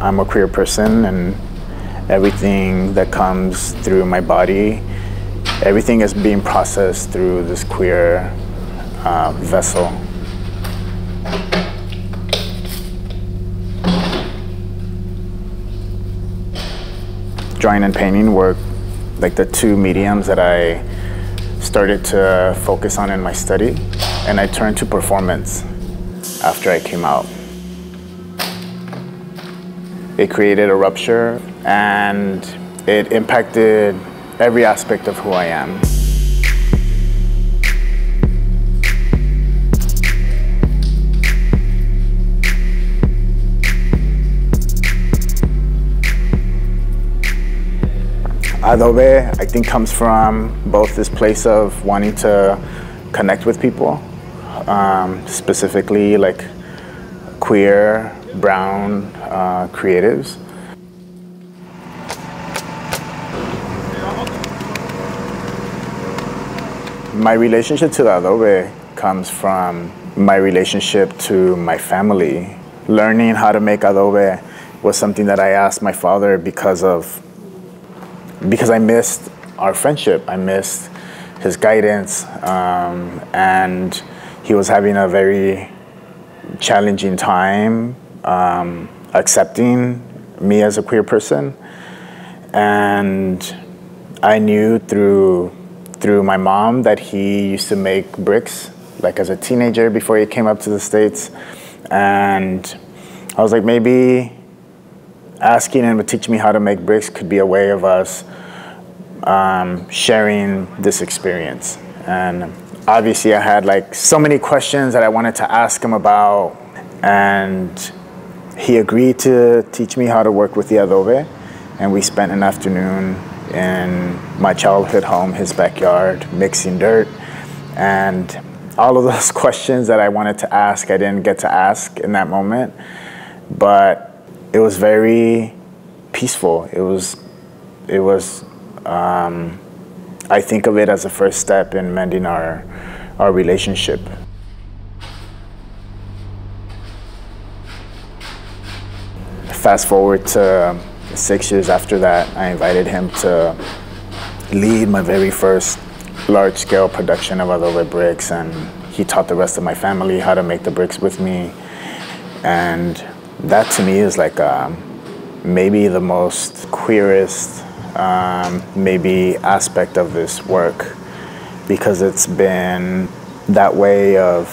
I'm a queer person, and everything that comes through my body, everything is being processed through this queer vessel. Drawing and painting were like the two mediums that I started to focus on in my study, and I turned to performance after I came out. It created a rupture, and it impacted every aspect of who I am. Adobe, I think, comes from both this place of wanting to connect with people, specifically like queer, brown creatives. My relationship to the adobe comes from my relationship to my family. Learning how to make adobe was something that I asked my father because I missed our friendship. I missed his guidance, and he was having a very challenging time accepting me as a queer person. And I knew through my mom that he used to make bricks, like as a teenager before he came up to the States. And I was like, maybe asking him to teach me how to make bricks could be a way of us sharing this experience. And obviously I had like so many questions that I wanted to ask him about, and he agreed to teach me how to work with the adobe. And we spent an afternoon in my childhood home, his backyard, mixing dirt. And all of those questions that I wanted to ask, I didn't get to ask in that moment, but it was very peaceful. I think of it as a first step in mending our relationship. Fast forward to 6 years after that, I invited him to lead my very first large-scale production of adobe bricks, and he taught the rest of my family how to make the bricks with me. And that to me is like maybe the most queerest maybe aspect of this work, because it's been that way of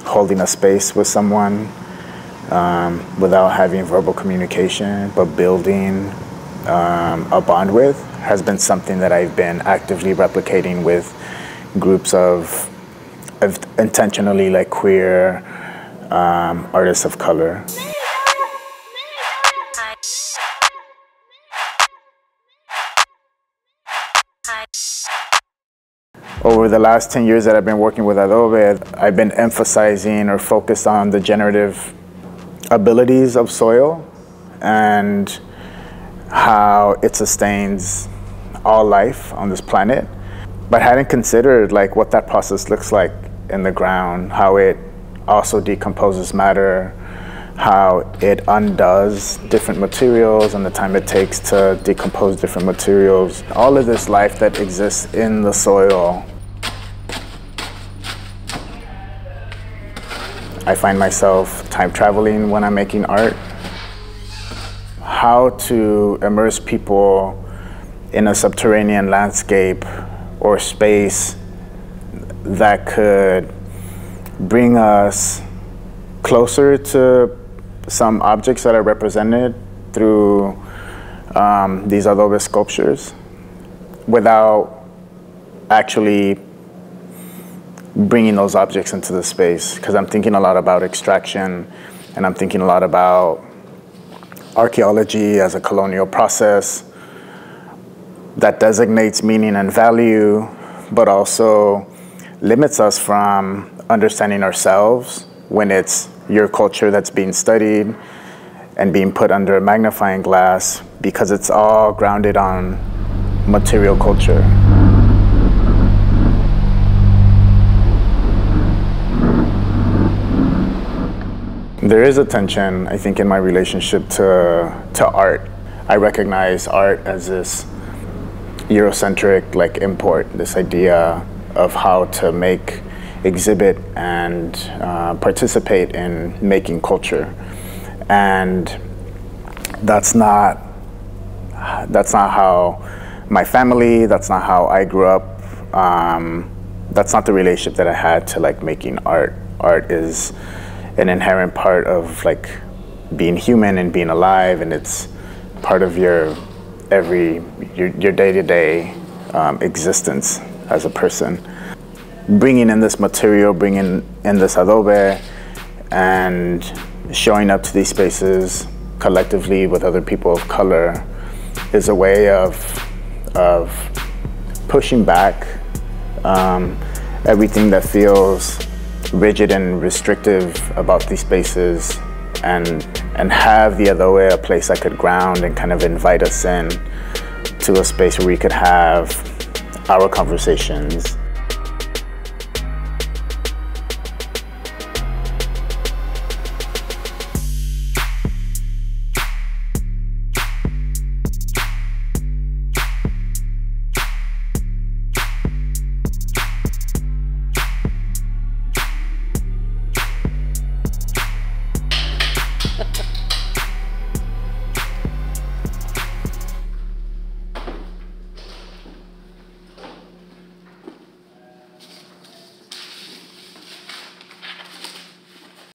holding a space with someone without having verbal communication, but building a bond with, has been something that I've been actively replicating with groups of intentionally like queer artists of color. Over the last 10 years that I've been working with adobe, I've been emphasizing or focused on the generative abilities of soil and how it sustains all life on this planet, but hadn't considered like what that process looks like in the ground, how it also decomposes matter, how it undoes different materials and the time it takes to decompose different materials. All of this life that exists in the soil. I find myself time traveling when I'm making art. How to immerse people in a subterranean landscape or space that could bring us closer to some objects that are represented through these adobe sculptures without actually bringing those objects into the space. Because I'm thinking a lot about extraction, and I'm thinking a lot about archaeology as a colonial process that designates meaning and value, but also limits us from understanding ourselves when it's your culture that's being studied and being put under a magnifying glass, because it's all grounded on material culture. There is a tension, I think, in my relationship to art. I recognize art as this Eurocentric like import, this idea of how to make, exhibit, and participate in making culture. And that's not how my family, that's not how I grew up. That's not the relationship that I had to like making art. Art is an inherent part of like being human and being alive, and it's part of your day-to-day existence as a person. Bringing in this material, bringing in this adobe, and showing up to these spaces collectively with other people of color is a way of pushing back everything that feels rigid and restrictive about these spaces, and have the adobe a place that could ground and kind of invite us in to a space where we could have our conversations